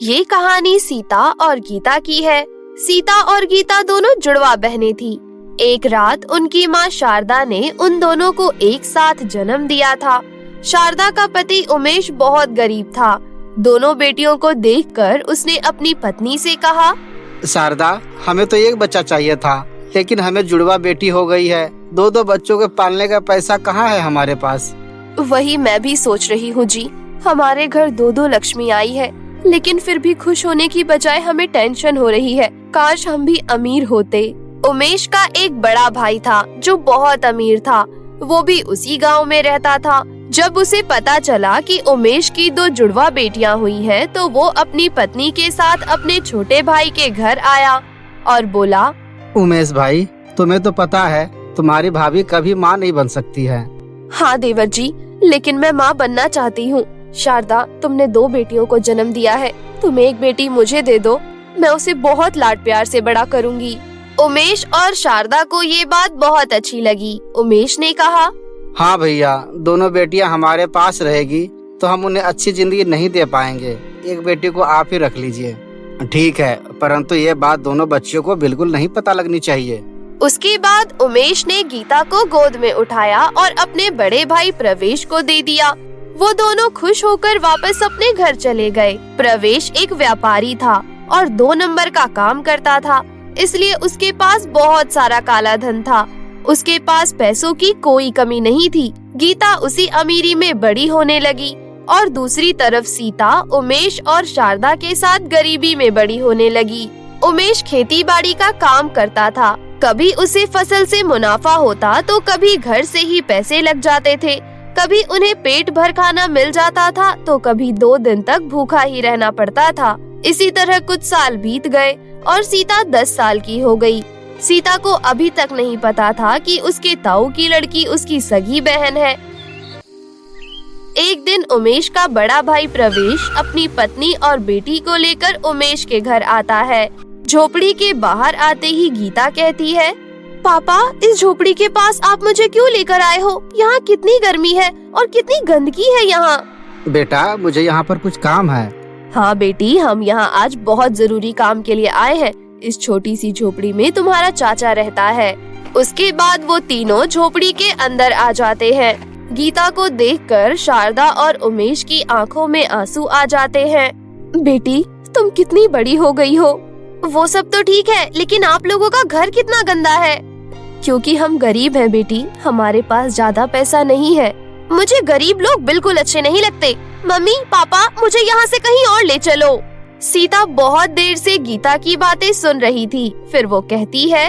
ये कहानी सीता और गीता की है। सीता और गीता दोनों जुड़वा बहनें थी। एक रात उनकी माँ शारदा ने उन दोनों को एक साथ जन्म दिया था। शारदा का पति उमेश बहुत गरीब था। दोनों बेटियों को देखकर उसने अपनी पत्नी से कहा, शारदा, हमें तो एक बच्चा चाहिए था, लेकिन हमें जुड़वा बेटी हो गई है। दो बच्चों के पालने का पैसा कहाँ है हमारे पास? वही मैं भी सोच रही हूँ जी। हमारे घर दो लक्ष्मी आई है, लेकिन फिर भी खुश होने की बजाय हमें टेंशन हो रही है। काश हम भी अमीर होते। उमेश का एक बड़ा भाई था जो बहुत अमीर था। वो भी उसी गांव में रहता था। जब उसे पता चला कि उमेश की 2 जुड़वा बेटियां हुई हैं, तो वो अपनी पत्नी के साथ अपने छोटे भाई के घर आया और बोला, उमेश भाई, तुम्हें तो पता है तुम्हारी भाभी कभी माँ नहीं बन सकती है। हाँ देवर जी, लेकिन मैं माँ बनना चाहती हूँ। शारदा, तुमने 2 बेटियों को जन्म दिया है, तुम एक बेटी मुझे दे दो, मैं उसे बहुत लाड प्यार से बड़ा करूँगी। उमेश और शारदा को ये बात बहुत अच्छी लगी। उमेश ने कहा, हाँ भैया, दोनों बेटियां हमारे पास रहेगी तो हम उन्हें अच्छी जिंदगी नहीं दे पाएंगे। एक बेटी को आप ही रख लीजिए। ठीक है, परंतु ये बात दोनों बच्चियों को बिल्कुल नहीं पता लगनी चाहिए। उसके बाद उमेश ने गीता को गोद में उठाया और अपने बड़े भाई प्रवेश को दे दिया। वो दोनों खुश होकर वापस अपने घर चले गए। प्रवेश एक व्यापारी था और 2 नंबर का काम करता था, इसलिए उसके पास बहुत सारा काला धन था। उसके पास पैसों की कोई कमी नहीं थी। गीता उसी अमीरी में बड़ी होने लगी और दूसरी तरफ सीता उमेश और शारदा के साथ गरीबी में बड़ी होने लगी। उमेश खेती बाड़ी का काम करता था। कभी उसे फसल से मुनाफा होता तो कभी घर से ही पैसे लग जाते थे। कभी उन्हें पेट भर खाना मिल जाता था तो कभी 2 दिन तक भूखा ही रहना पड़ता था। इसी तरह कुछ साल बीत गए और सीता 10 साल की हो गई। सीता को अभी तक नहीं पता था कि उसके ताऊ की लड़की उसकी सगी बहन है। एक दिन उमेश का बड़ा भाई प्रवेश अपनी पत्नी और बेटी को लेकर उमेश के घर आता है। झोपड़ी के बाहर आते ही गीता कहती है, पापा, इस झोपड़ी के पास आप मुझे क्यों लेकर आए हो? यहाँ कितनी गर्मी है और कितनी गंदगी है यहाँ। बेटा, मुझे यहाँ पर कुछ काम है। हाँ बेटी, हम यहाँ आज बहुत जरूरी काम के लिए आए हैं। इस छोटी सी झोपड़ी में तुम्हारा चाचा रहता है। उसके बाद वो तीनों झोपड़ी के अंदर आ जाते हैं। गीता को देखकर शारदा और उमेश की आंखों में आंसू आ जाते हैं। बेटी, तुम कितनी बड़ी हो गई हो। वो सब तो ठीक है, लेकिन आप लोगों का घर कितना गंदा है। क्योंकि हम गरीब हैं बेटी, हमारे पास ज्यादा पैसा नहीं है। मुझे गरीब लोग बिल्कुल अच्छे नहीं लगते। मम्मी, पापा, मुझे यहाँ से कहीं और ले चलो। सीता बहुत देर से गीता की बातें सुन रही थी। फिर वो कहती है,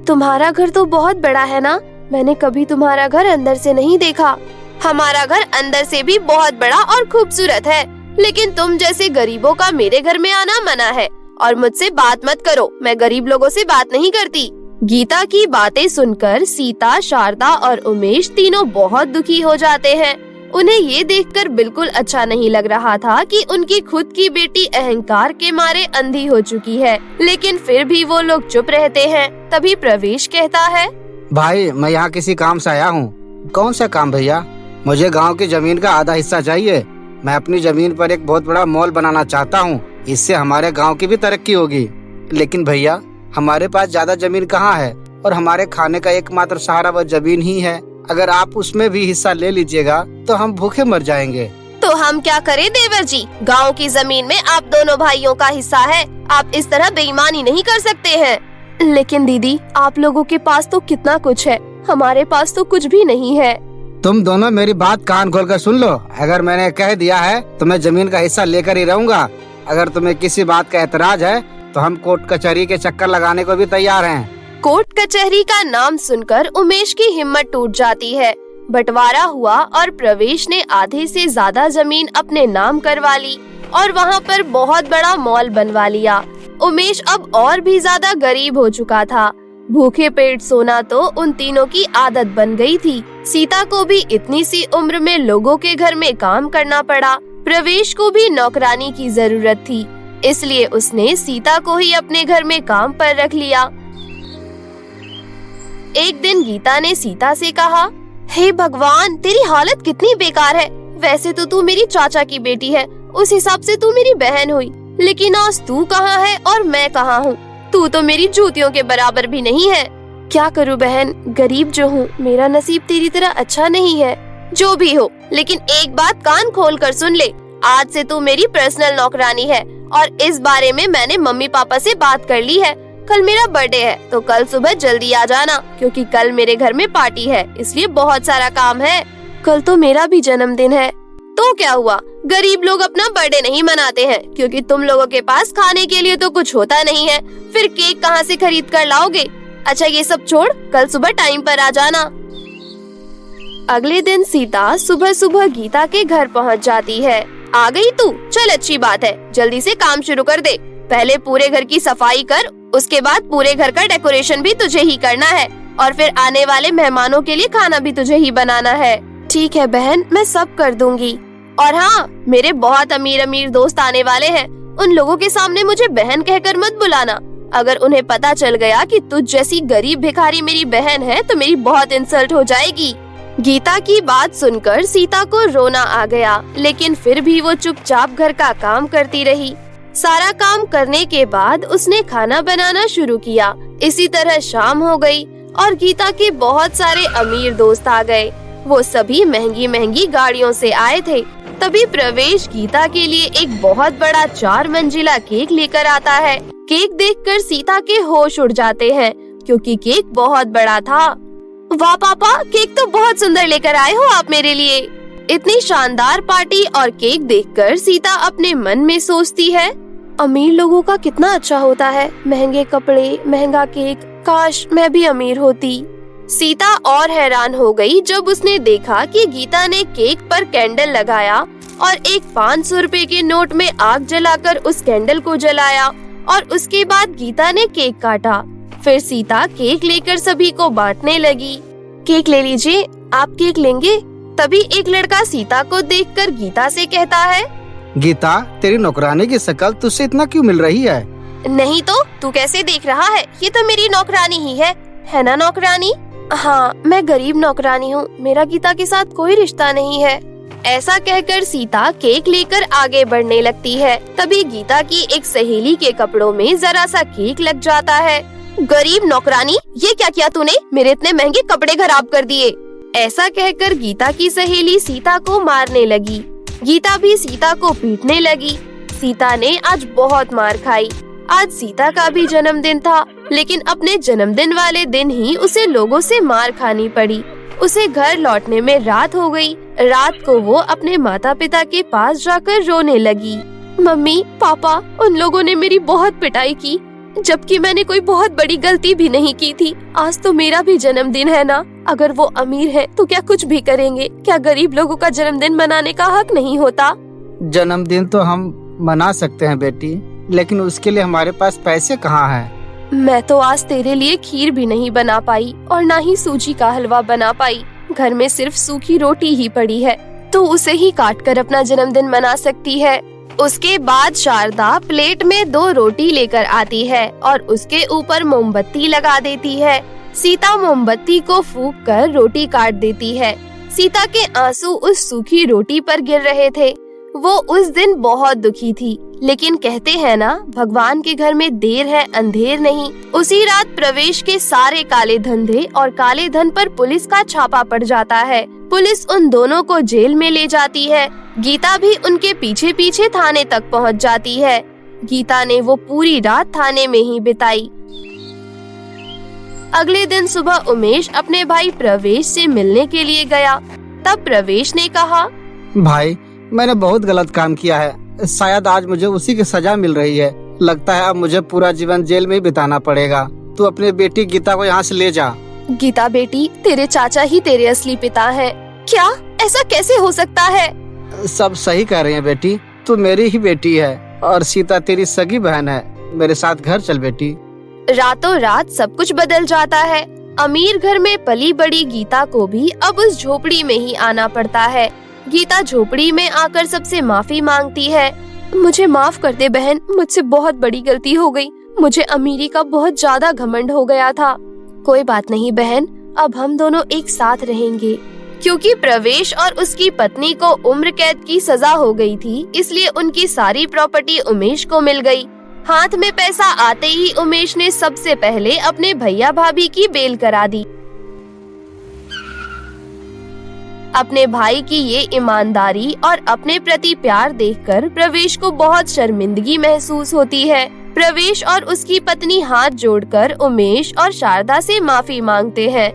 तुम्हारा घर तो बहुत बड़ा है ना? मैंने कभी तुम्हारा घर अंदर से नहीं देखा। हमारा घर अंदर से भी बहुत बड़ा और खूबसूरत है, लेकिन तुम जैसे गरीबों का मेरे घर में आना मना है। और मुझसे बात मत करो, मैं गरीब लोगों से बात नहीं करती। गीता की बातें सुनकर सीता, शारदा और उमेश तीनों बहुत दुखी हो जाते हैं। उन्हें ये देखकर बिल्कुल अच्छा नहीं लग रहा था कि उनकी खुद की बेटी अहंकार के मारे अंधी हो चुकी है, लेकिन फिर भी वो लोग चुप रहते हैं। तभी प्रवेश कहता है, भाई, मैं यहाँ किसी काम से आया हूँ। कौन सा काम भैया? मुझे गांव की जमीन का आधा हिस्सा चाहिए। मैं अपनी जमीन पर एक बहुत बड़ा मॉल बनाना चाहता हूँ। इससे हमारे गाँव की भी तरक्की होगी। लेकिन भैया, हमारे पास ज्यादा जमीन कहाँ है और हमारे खाने का एकमात्र सहारा वह जमीन ही है। अगर आप उसमें भी हिस्सा ले लीजिएगा तो हम भूखे मर जाएंगे। तो हम क्या करें देवर जी? गांव की जमीन में आप दोनों भाइयों का हिस्सा है। आप इस तरह बेईमानी नहीं कर सकते हैं। लेकिन दीदी, आप लोगों के पास तो कितना कुछ है, हमारे पास तो कुछ भी नहीं है। तुम दोनों मेरी बात कान खोलकर सुन लो। अगर मैंने कह दिया है तो मैं जमीन का हिस्सा लेकर ही रहूंगा। अगर तुम्हें किसी बात का एतराज है तो हम कोर्ट कचहरी के चक्कर लगाने को भी तैयार हैं। कोर्ट कचहरी का नाम सुनकर उमेश की हिम्मत टूट जाती है। बंटवारा हुआ और प्रवेश ने आधे से ज्यादा जमीन अपने नाम करवा ली और वहाँ पर बहुत बड़ा मॉल बनवा लिया। उमेश अब और भी ज्यादा गरीब हो चुका था। भूखे पेट सोना तो उन तीनों की आदत बन गई थी। सीता को भी इतनी सी उम्र में लोगों के घर में काम करना पड़ा। प्रवेश को भी नौकरानी की जरूरत थी, इसलिए उसने सीता को ही अपने घर में काम पर रख लिया। एक दिन गीता ने सीता से कहा, हे भगवान, तेरी हालत कितनी बेकार है। वैसे तो तू मेरी चाचा की बेटी है, उस हिसाब से तू मेरी बहन हुई, लेकिन आज तू कहाँ है और मैं कहाँ हूँ? तू तो मेरी जूतियों के बराबर भी नहीं है। क्या करूँ बहन, गरीब जो हूँ, मेरा नसीब तेरी तरह अच्छा नहीं है। जो भी हो, लेकिन एक बात कान खोल कर सुन ले, आज से तू मेरी पर्सनल नौकरानी है और इस बारे में मैंने मम्मी पापा से बात कर ली है। कल मेरा बर्थडे है तो कल सुबह जल्दी आ जाना, क्योंकि कल मेरे घर में पार्टी है, इसलिए बहुत सारा काम है। कल तो मेरा भी जन्मदिन है। तो क्या हुआ, गरीब लोग अपना बर्थडे नहीं मनाते हैं क्योंकि तुम लोगों के पास खाने के लिए तो कुछ होता नहीं है, फिर केक कहाँ से खरीद कर लाओगे? अच्छा ये सब छोड़, कल सुबह टाइम पर आ जाना। अगले दिन सीता सुबह सुबह गीता के घर पहुंच जाती है। आ गई तू? चल अच्छी बात है, जल्दी से काम शुरू कर दे। पहले पूरे घर की सफाई कर, उसके बाद पूरे घर का डेकोरेशन भी तुझे ही करना है और फिर आने वाले मेहमानों के लिए खाना भी तुझे ही बनाना है। ठीक है बहन, मैं सब कर दूंगी। और हाँ, मेरे बहुत अमीर अमीर दोस्त आने वाले हैं, उन लोगों के सामने मुझे बहन कहकर मत बुलाना। अगर उन्हें पता चल गया कि तुझ जैसी गरीब भिखारी मेरी बहन है तो मेरी बहुत इंसल्ट हो जाएगी। गीता की बात सुनकर सीता को रोना आ गया, लेकिन फिर भी वो चुपचाप घर का काम करती रही। सारा काम करने के बाद उसने खाना बनाना शुरू किया। इसी तरह शाम हो गई और गीता के बहुत सारे अमीर दोस्त आ गए। वो सभी महंगी महंगी गाड़ियों से आए थे। तभी प्रवेश गीता के लिए एक बहुत बड़ा 4 मंजिला केक लेकर आता है। केक देखकर सीता के होश उड़ जाते हैं क्योंकि केक बहुत बड़ा था। वाह पापा, केक तो बहुत सुंदर लेकर आए हो आप मेरे लिए। इतनी शानदार पार्टी और केक देखकर सीता अपने मन में सोचती है, अमीर लोगों का कितना अच्छा होता है, महंगे कपड़े, महंगा केक, काश मैं भी अमीर होती। सीता और हैरान हो गई जब उसने देखा कि गीता ने केक पर कैंडल लगाया और एक 500 रुपए के नोट में आग जलाकर उस कैंडल को जलाया और उसके बाद गीता ने केक काटा। फिर सीता केक लेकर सभी को बांटने लगी। केक ले लीजिए, आप केक लेंगे? तभी एक लड़का सीता को देखकर गीता से कहता है, गीता, तेरी नौकरानी की शक्ल तुझसे इतना क्यों मिल रही है? नहीं तो तू कैसे देख रहा है, ये तो मेरी नौकरानी ही है ना नौकरानी? हाँ, मैं गरीब नौकरानी हूँ, मेरा गीता के साथ कोई रिश्ता नहीं है। ऐसा कहकर सीता केक लेकर आगे बढ़ने लगती है। तभी गीता की एक सहेली के कपड़ों में जरा सा केक लग जाता है। गरीब नौकरानी, ये क्या किया तूने? मेरे इतने महंगे कपड़े खराब कर दिए। ऐसा कहकर गीता की सहेली सीता को मारने लगी। गीता भी सीता को पीटने लगी। सीता ने आज बहुत मार खाई। आज सीता का भी जन्मदिन था, लेकिन अपने जन्मदिन वाले दिन ही उसे लोगों से मार खानी पड़ी। उसे घर लौटने में रात हो गई। रात को वो अपने माता पिता के पास जाकर रोने लगी। मम्मी पापा, उन लोगों ने मेरी बहुत पिटाई की, जबकि मैंने कोई बहुत बड़ी गलती भी नहीं की थी। आज तो मेरा भी जन्मदिन है ना। अगर वो अमीर है तो क्या कुछ भी करेंगे, क्या गरीब लोगों का जन्मदिन मनाने का हक नहीं होता? जन्मदिन तो हम मना सकते हैं बेटी, लेकिन उसके लिए हमारे पास पैसे कहाँ हैं? मैं तो आज तेरे लिए खीर भी नहीं बना पाई और ना ही सूजी का हलवा बना पाई। घर में सिर्फ सूखी रोटी ही पड़ी है, तो उसे ही काट कर अपना जन्मदिन मना सकती है। उसके बाद शारदा प्लेट में 2 रोटी लेकर आती है और उसके ऊपर मोमबत्ती लगा देती है। सीता मोमबत्ती को फूंक कर रोटी काट देती है। सीता के आंसू उस सूखी रोटी पर गिर रहे थे। वो उस दिन बहुत दुखी थी, लेकिन कहते हैं ना, भगवान के घर में देर है अंधेर नहीं। उसी रात प्रवेश के सारे काले धंधे और काले धन पर पुलिस का छापा पड़ जाता है। पुलिस उन दोनों को जेल में ले जाती है। गीता भी उनके पीछे पीछे थाने तक पहुंच जाती है। गीता ने वो पूरी रात थाने में ही बिताई। अगले दिन सुबह उमेश अपने भाई प्रवेश से मिलने के लिए गया। तब प्रवेश ने कहा, भाई, मैंने बहुत गलत काम किया है। शायद आज मुझे उसी की सजा मिल रही है। लगता है अब मुझे पूरा जीवन जेल में ही बिताना पड़ेगा। तू अपनी बेटी गीता को यहाँ से ले जा। गीता बेटी, तेरे चाचा ही तेरे असली पिता हैं। क्या? ऐसा कैसे हो सकता है? सब सही कह रही है बेटी, तू मेरी ही बेटी है और सीता तेरी सगी बहन है। मेरे साथ घर चल बेटी। रातों रात सब कुछ बदल जाता है। अमीर घर में पली बड़ी गीता को भी अब उस झोपड़ी में ही आना पड़ता है। गीता झोपड़ी में आकर सबसे माफी मांगती है। मुझे माफ कर दे बहन, मुझसे बहुत बड़ी गलती हो गई। मुझे अमीरी का बहुत ज्यादा घमंड हो गया था। कोई बात नहीं बहन, अब हम दोनों एक साथ रहेंगे। क्योंकि प्रवेश और उसकी पत्नी को उम्र कैद की सजा हो गई थी, इसलिए उनकी सारी प्रॉपर्टी उमेश को मिल गई। हाथ में पैसा आते ही उमेश ने सबसे पहले अपने भैया भाभी की बेल करा दी। अपने भाई की ये ईमानदारी और अपने प्रति प्यार देखकर प्रवेश को बहुत शर्मिंदगी महसूस होती है। प्रवेश और उसकी पत्नी हाथ जोड़कर उमेश और शारदा से माफी मांगते हैं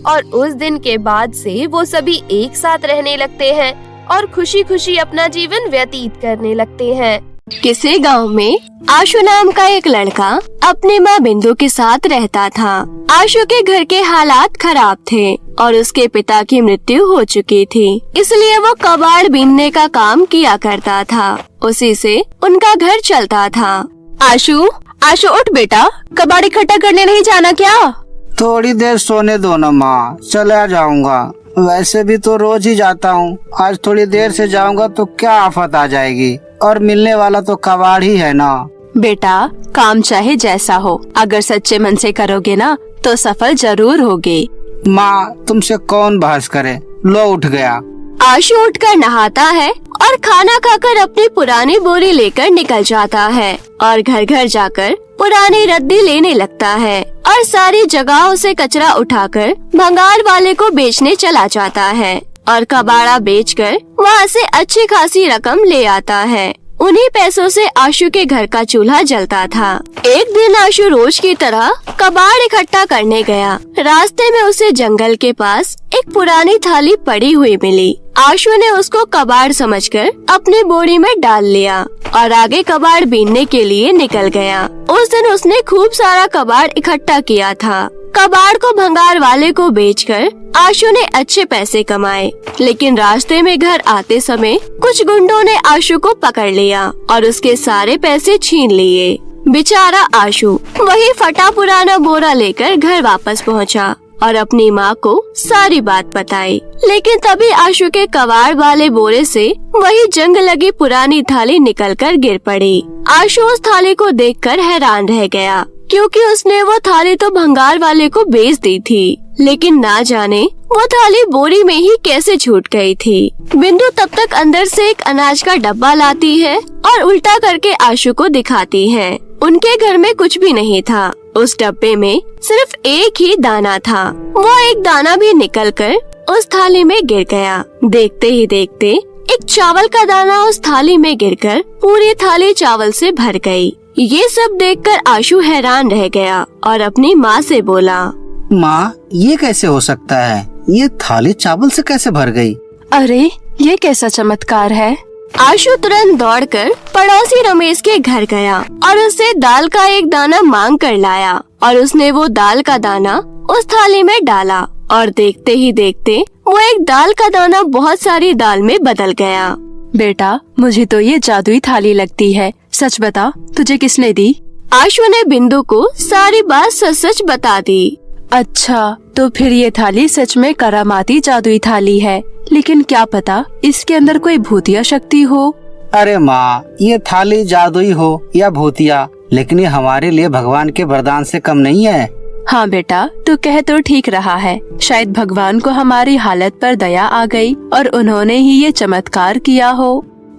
और उस दिन के बाद से वो सभी एक साथ रहने लगते हैं और खुशी खुशी अपना जीवन व्यतीत करने लगते हैं। किसी गांव में आशु नाम का एक लड़का अपनी माँ बिंदु के साथ रहता था। आशु के घर के हालात खराब थे और उसके पिता की मृत्यु हो चुकी थी, इसलिए वो कबाड़ बीनने का काम किया करता था। उसी से उनका घर चलता था। आशु उठ बेटा, कबाड़ इकट्ठा करने नहीं जाना क्या? थोड़ी देर सोने दो ना माँ, चला जाऊंगा। वैसे भी तो रोज ही जाता हूँ, आज थोड़ी देर से जाऊंगा तो क्या आफत आ जाएगी, और मिलने वाला तो कबाड़ ही है ना। बेटा, काम चाहे जैसा हो, अगर सच्चे मन से करोगे ना तो सफल जरूर होगे। माँ, तुमसे कौन बहस करे, लो उठ गया। आशु उठकर नहाता है और खाना खाकर अपनी पुरानी बोरी लेकर निकल जाता है और घर घर जाकर पुरानी रद्दी लेने लगता है और सारी जगहों से कचरा उठाकर भंगार वाले को बेचने चला जाता है और कबाड़ा बेचकर वहाँ से अच्छी खासी रकम ले आता है। उन्हीं पैसों से आशु के घर का चूल्हा जलता था। एक दिन आशु रोज की तरह कबाड़ इकट्ठा करने गया। रास्ते में उसे जंगल के पास एक पुरानी थाली पड़ी हुई मिली। आशु ने उसको कबाड़ समझकर अपनी बोरी में डाल लिया और आगे कबाड़ बीनने के लिए निकल गया। उस दिन उसने खूब सारा कबाड़ इकट्ठा किया था। कबाड़ को भंगार वाले को बेचकर आशु ने अच्छे पैसे कमाए, लेकिन रास्ते में घर आते समय कुछ गुंडों ने आशु को पकड़ लिया और उसके सारे पैसे छीन लिए। बेचारा आशु वही फटा पुराना बोरा लेकर घर वापस पहुंचा और अपनी माँ को सारी बात बताई, लेकिन तभी आशु के कबाड़ वाले बोरे से वही जंग लगी पुरानी थाली निकलकर गिर पड़ी। आशु उस थाली को देखकर हैरान रह गया, क्योंकि उसने वो थाली तो भंगार वाले को बेच दी थी, लेकिन ना जाने वो थाली बोरी में ही कैसे छूट गई थी। बिंदु तब तक अंदर से एक अनाज का डब्बा लाती है और उल्टा करके आशु को दिखाती है। उनके घर में कुछ भी नहीं था। उस डब्बे में सिर्फ एक ही दाना था। वो एक दाना भी निकलकर उस थाली में गिर गया। देखते ही देखते एक चावल का दाना उस थाली में गिरकर पूरी थाली चावल से भर गई। ये सब देखकर आशु हैरान रह गया और अपनी माँ से बोला, माँ, ये कैसे हो सकता है? ये थाली चावल से कैसे भर गई? अरे, ये कैसा चमत्कार है? आशु तुरंत दौड़कर पड़ोसी रमेश के घर गया और उससे दाल का एक दाना मांग कर लाया और उसने वो दाल का दाना उस थाली में डाला और देखते ही देखते वो एक दाल का दाना बहुत सारी दाल में बदल गया। बेटा, मुझे तो ये जादुई थाली लगती है। सच बता, तुझे किसने दी? आशु ने बिंदु को सारी बात सच सच बता दी। अच्छा, तो फिर ये थाली सच में करामाती जादुई थाली है, लेकिन क्या पता इसके अंदर कोई भूतिया शक्ति हो। अरे माँ, ये थाली जादुई हो या भूतिया, लेकिन ये हमारे लिए भगवान के वरदान से कम नहीं है। हाँ बेटा, तू कह तो ठीक रहा है। शायद भगवान को हमारी हालत पर दया आ गई और उन्होंने ही ये चमत्कार किया हो।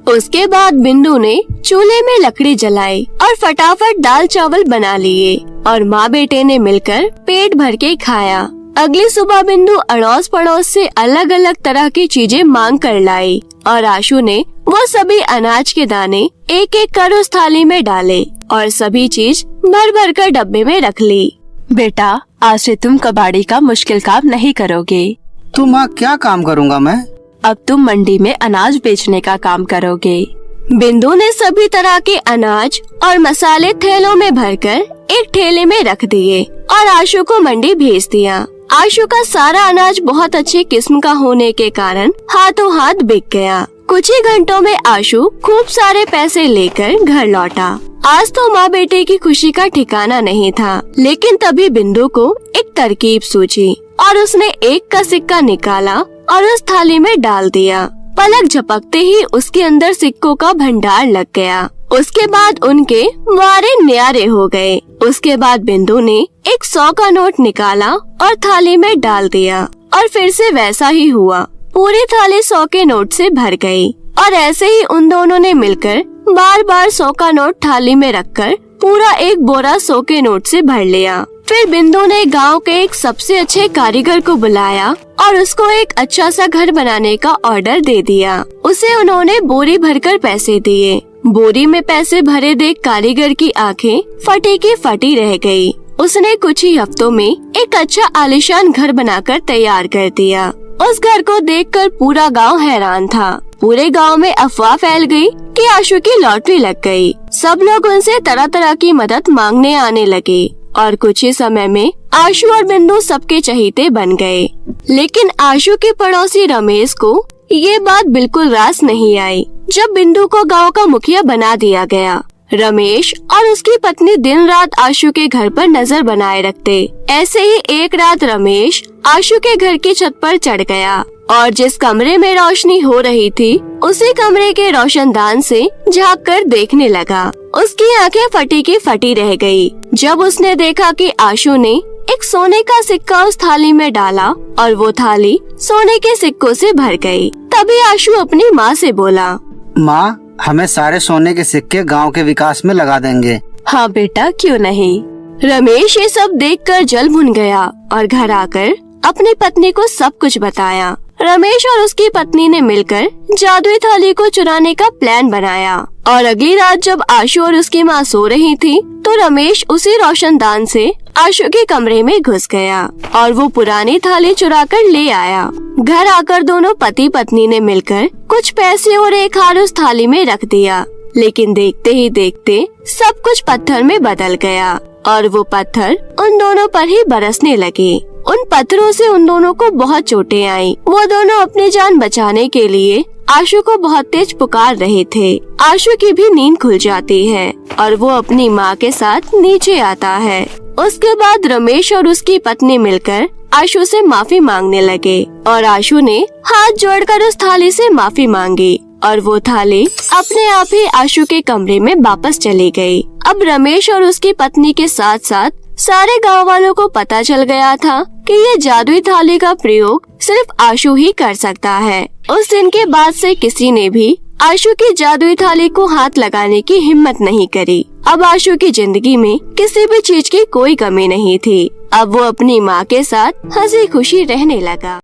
उसके बाद बिंदु ने चूल्हे में लकड़ी जलाई और फटाफट दाल चावल बना लिए और माँ बेटे ने मिलकर पेट भर के खाया। अगली सुबह बिंदु अड़ोस पड़ोस से अलग अलग तरह की चीजें मांग कर लाई और आशु ने वो सभी अनाज के दाने एक एक कर उस थाली में डाले और सभी चीज भर भर कर डब्बे में रख ली। बेटा, आज से तुम कबाड़ी का मुश्किल काम नहीं करोगे। तो माँ, क्या काम करूँगा मैं? अब तुम मंडी में अनाज बेचने का काम करोगे। बिंदु ने सभी तरह के अनाज और मसाले थैलों में भरकर एक ठेले में रख दिए और आशु को मंडी भेज दिया। आशु का सारा अनाज बहुत अच्छे किस्म का होने के कारण हाथों हाथ बिक गया। कुछ ही घंटों में आशु खूब सारे पैसे लेकर घर लौटा। आज तो माँ बेटे की खुशी का ठिकाना नहीं था, लेकिन तभी बिंदु को एक तरकीब सूझी और उसने एक का सिक्का निकाला और उस थाली में डाल दिया। पलक झपकते ही उसके अंदर सिक्कों का भंडार लग गया। उसके बाद उनके वारे न्यारे हो गए। उसके बाद बिंदु ने एक 100 का नोट निकाला और थाली में डाल दिया और फिर से वैसा ही हुआ। पूरी थाली 100 के नोट से भर गई और ऐसे ही उन दोनों ने मिलकर बार बार 100 का नोट थाली में रखकर पूरा एक बोरा 100 के नोट से भर लिया। फिर बिंदु ने गांव के एक सबसे अच्छे कारीगर को बुलाया और उसको एक अच्छा सा घर बनाने का ऑर्डर दे दिया। उसे उन्होंने बोरी भरकर पैसे दिए। बोरी में पैसे भरे देख कारीगर की आंखें फटी की फटी रह गई। उसने कुछ ही हफ्तों में एक अच्छा आलीशान घर बनाकर तैयार कर दिया। उस घर को देखकर पूरा गांव हैरान था। पूरे गांव में अफवाह फैल गई कि आशु की लॉटरी लग गई। सब लोग उनसे तरह तरह की मदद मांगने आने लगे और कुछ ही समय में आशु और बिंदु सबके चहीते बन गए। लेकिन आशु के पड़ोसी रमेश को ये बात बिल्कुल रास नहीं आई। जब बिंदु को गांव का मुखिया बना दिया गया, रमेश और उसकी पत्नी दिन रात आशु के घर पर नजर बनाए रखते। ऐसे ही एक रात रमेश आशु के घर की छत पर चढ़ गया और जिस कमरे में रोशनी हो रही थी उसी कमरे के रोशनदान से झांक कर देखने लगा। उसकी आंखें फटी की फटी रह गई जब उसने देखा कि आशु ने एक सोने का सिक्का उस थाली में डाला और वो थाली सोने के सिक्कों से भर गई। तभी आशु अपनी माँ से बोला, माँ, हमें सारे सोने के सिक्के गांव के विकास में लगा देंगे। हाँ बेटा, क्यों नहीं। रमेश ये सब देखकर जल भुन गया और घर आकर अपनी पत्नी को सब कुछ बताया। रमेश और उसकी पत्नी ने मिलकर जादुई थाली को चुराने का प्लान बनाया और अगली रात जब आशु और उसकी माँ सो रही थी तो रमेश उसी रोशनदान से आशु के कमरे में घुस गया और वो पुरानी थाली चुरा कर ले आया। घर आकर दोनों पति पत्नी ने मिलकर कुछ पैसे और एक हार उस थाली में रख दिया। लेकिन देखते ही देखते सब कुछ पत्थर में बदल गया और वो पत्थर उन दोनों पर ही बरसने लगे। उन पत्थरों से उन दोनों को बहुत चोटें आई। वो दोनों अपनी जान बचाने के लिए आशु को बहुत तेज पुकार रहे थे। आशु की भी नींद खुल जाती है और वो अपनी माँ के साथ नीचे आता है। उसके बाद रमेश और उसकी पत्नी मिलकर आशु से माफी मांगने लगे और आशु ने हाथ जोड़कर उस थाली से माफी मांगी और वो थाली अपने आप ही आशु के कमरे में वापस चली गई। अब रमेश और उसकी पत्नी के साथ साथ सारे गांव वालों को पता चल गया था कि ये जादुई थाली का प्रयोग सिर्फ आशु ही कर सकता है। उस दिन के बाद से किसी ने भी आशु की जादुई थाली को हाथ लगाने की हिम्मत नहीं करी। अब आशु की जिंदगी में किसी भी चीज की कोई कमी नहीं थी। अब वो अपनी माँ के साथ हंसी खुशी रहने लगा।